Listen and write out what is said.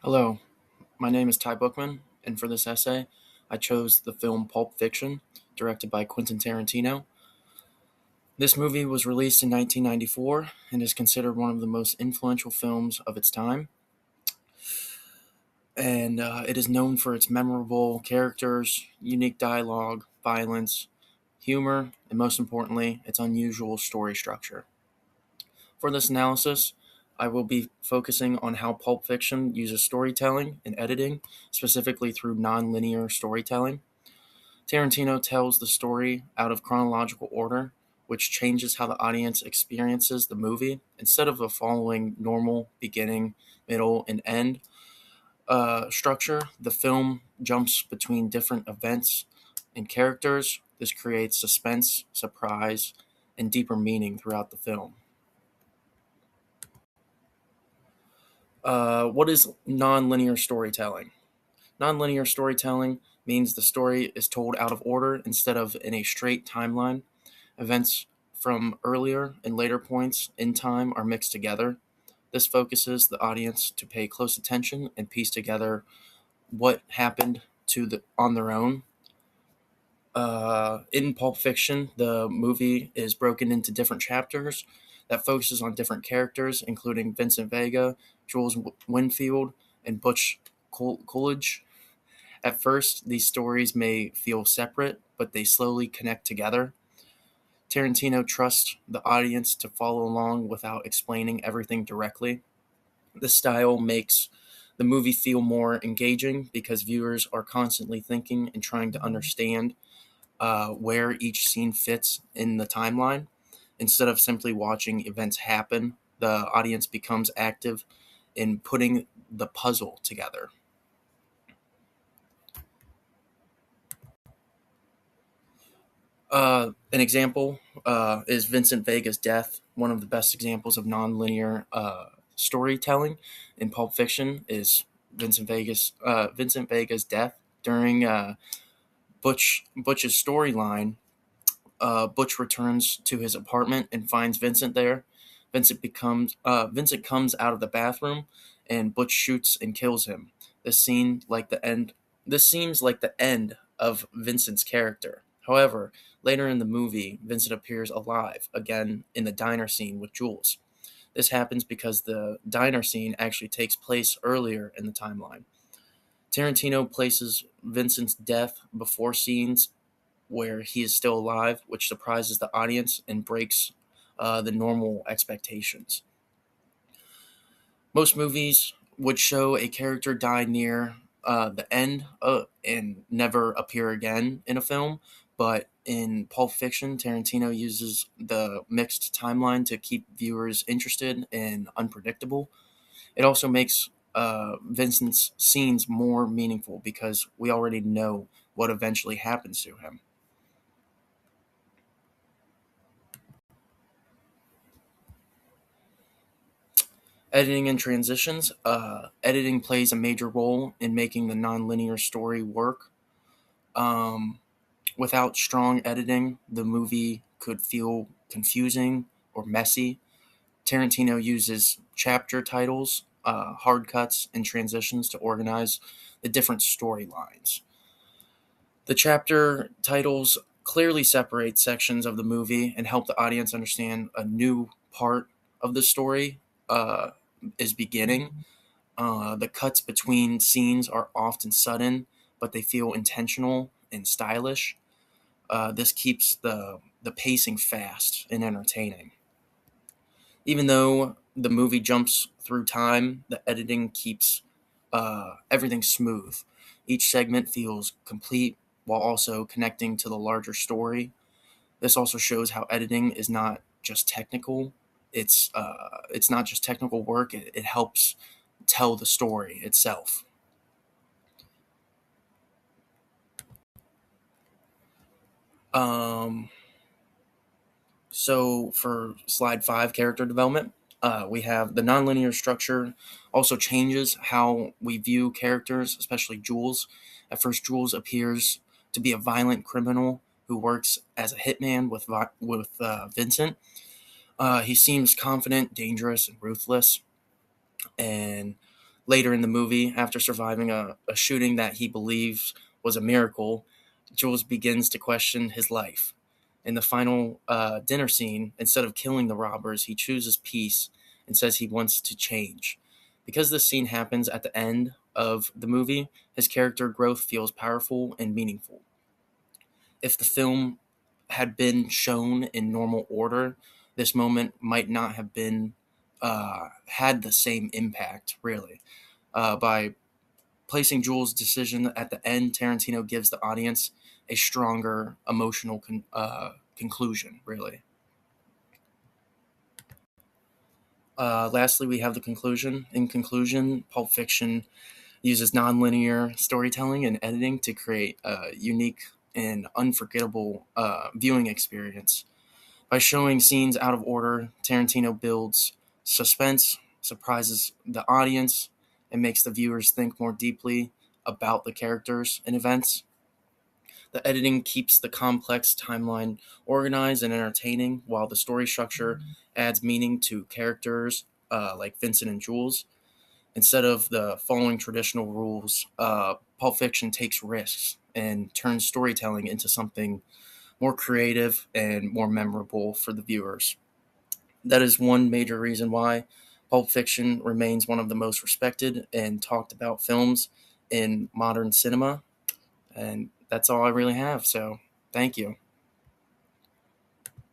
Hello, my name is Ty Bookman, and for this essay, I chose the film Pulp Fiction, directed by Quentin Tarantino. This movie was released in 1994 and is considered one of the most influential films of its time. And it is known for its memorable characters, unique dialogue, violence, humor, and most importantly, its unusual story structure. For this analysis, I will be focusing on how Pulp Fiction uses storytelling and editing, specifically through nonlinear storytelling. Tarantino tells the story out of chronological order, which changes how the audience experiences the movie. Instead of a following normal beginning, middle, and end structure, the film jumps between different events and characters. This creates suspense, surprise, and deeper meaning throughout the film. What is nonlinear storytelling? Nonlinear storytelling means the story is told out of order instead of in a straight timeline. Events from earlier and later points in time are mixed together. This focuses the audience to pay close attention and piece together what happened on their own. In Pulp Fiction, the movie is broken into different chapters that focuses on different characters, including Vincent Vega, Jules Winfield, and Butch Coolidge. At first, these stories may feel separate, but they slowly connect together. Tarantino trusts the audience to follow along without explaining everything directly. This style makes the movie feel more engaging because viewers are constantly thinking and trying to understand where each scene fits in the timeline. Instead of simply watching events happen, the audience becomes active in putting the puzzle together. An example is Vincent Vega's death. One of the best examples of nonlinear storytelling in Pulp Fiction is Vincent Vega's death during Butch's storyline. Butch returns to his apartment and finds Vincent there. Vincent comes out of the bathroom, and Butch shoots and kills him. This scene like the end. This seems like the end of Vincent's character. However, later in the movie, Vincent appears alive again in the diner scene with Jules. This happens because the diner scene actually takes place earlier in the timeline. Tarantino places Vincent's death before scenes where he is still alive, which surprises the audience and breaks the normal expectations. Most movies would show a character die near the end and never appear again in a film, but in Pulp Fiction, Tarantino uses the mixed timeline to keep viewers interested and unpredictable. It also makes Vincent's scenes more meaningful because we already know what eventually happens to him. Editing and transitions. Editing plays a major role in making the nonlinear story work. Um, Without strong editing, the movie could feel confusing or messy. Tarantino uses chapter titles, hard cuts, and transitions to organize the different storylines. The chapter titles clearly separate sections of the movie and help the audience understand a new part of the story uh, is beginning. The cuts between scenes are often sudden, but they feel intentional and stylish. This keeps the pacing fast and entertaining. Even though the movie jumps through time, the editing keeps everything smooth. Each segment feels complete while also connecting to the larger story. This also shows how editing is not just technical. It's not just technical work. It helps tell the story itself. Um, so for slide 5, character development, we have the nonlinear structure also changes how we view characters, especially Jules. At first, Jules appears to be a violent criminal who works as a hitman with Vincent. He seems confident, dangerous, and ruthless, and Later in the movie, after surviving a shooting that he believes was a miracle, Jules begins to question his life. In the final dinner scene, instead of killing the robbers, he chooses peace and says he wants to change. Because this scene happens at the end of the movie, his character growth feels powerful and meaningful. If the film had been shown in normal order, this moment might not have been had the same impact, really. By placing Jules' decision at the end, Tarantino gives the audience a stronger emotional conclusion, really. Lastly, we have the conclusion. In conclusion, Pulp Fiction uses nonlinear storytelling and editing to create a unique and unforgettable viewing experience. By showing scenes out of order, Tarantino builds suspense, surprises the audience, and makes the viewers think more deeply about the characters and events. The editing keeps the complex timeline organized and entertaining, while the story structure adds meaning to characters like Vincent and Jules. Instead of the following traditional rules, Pulp Fiction takes risks and turns storytelling into something more creative and more memorable for the viewers. That is one major reason why Pulp Fiction remains one of the most respected and talked about films in modern cinema. And that's all I really have. So thank you.